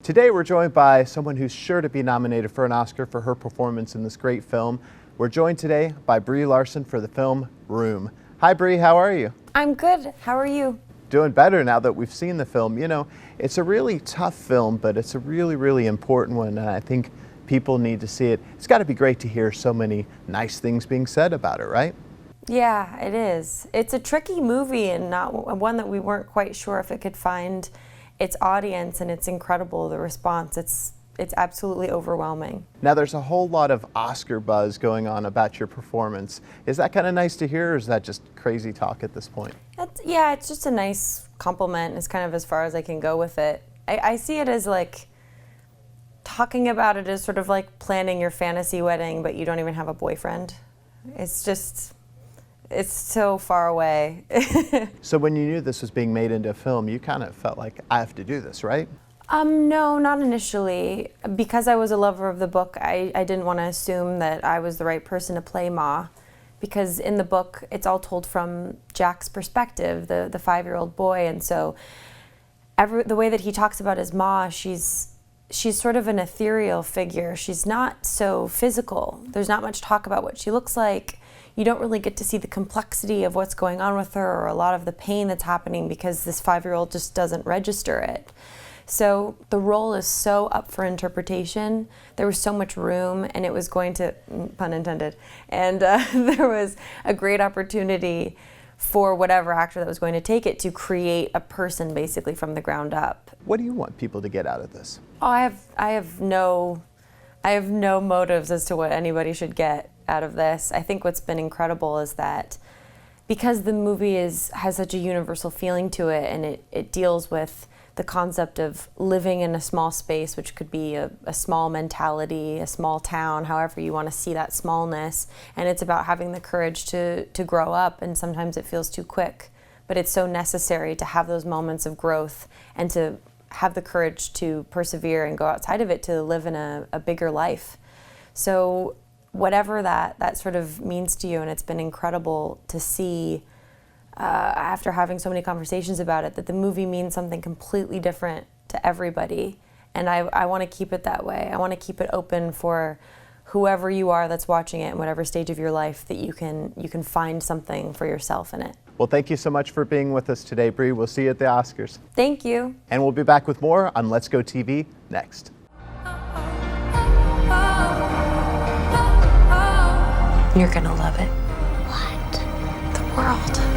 Today we're joined by someone who's sure to be nominated for an Oscar for her performance in this great film. We're joined today by Brie Larson for the film Room. Hi Brie, how are you? I'm good. How are you? Doing better now that we've seen the film. You know, it's a really tough film, but it's a really important one, and I think people need to see it. It's got to be great to hear so many nice things being said about it, right? Yeah, it is. It's a tricky movie and not one that we weren't quite sure if it could find its audience, and it's incredible, the response. It's absolutely overwhelming. Now there's a whole lot of Oscar buzz going on about your performance. Is that kind of nice to hear, or is that just crazy talk at this point? Yeah, it's just a nice compliment. It's kind of as far as I can go with it. I see it as like, talking about it as sort of like planning your fantasy wedding, but you don't even have a boyfriend. It's so far away. So when you knew this was being made into a film, you kind of felt like, I have to do this, right? No, not initially. Because I was a lover of the book, I didn't want to assume that I was the right person to play Ma. Because in the book, it's all told from Jack's perspective, the 5-year-old boy. And so the way that he talks about his Ma, she's sort of an ethereal figure. She's not so physical. There's not much talk about what she looks like. You don't really get to see the complexity of what's going on with her or a lot of the pain that's happening because this 5-year-old just doesn't register it. So the role is so up for interpretation. There was so much room, and it was going to, pun intended, and there was a great opportunity for whatever actor that was going to take it to create a person basically from the ground up. What do you want people to get out of this? Oh, I have no motives as to what anybody should get out of this. I think what's been incredible is that because the movie has such a universal feeling to it, and it deals with the concept of living in a small space, which could be a small mentality, a small town, however you want to see that smallness. And it's about having the courage to grow up, and sometimes it feels too quick. But it's so necessary to have those moments of growth and to have the courage to persevere and go outside of it to live in a bigger life. So whatever that sort of means to you, and it's been incredible to see after having so many conversations about it, that the movie means something completely different to everybody. And I want to keep it that way. I want to keep it open for whoever you are that's watching it in whatever stage of your life, that you can find something for yourself in it. Well, thank you so much for being with us today, Brie. We'll see you at the Oscars. Thank you. And we'll be back with more on Let's Go TV next. You're gonna love it. What? The world.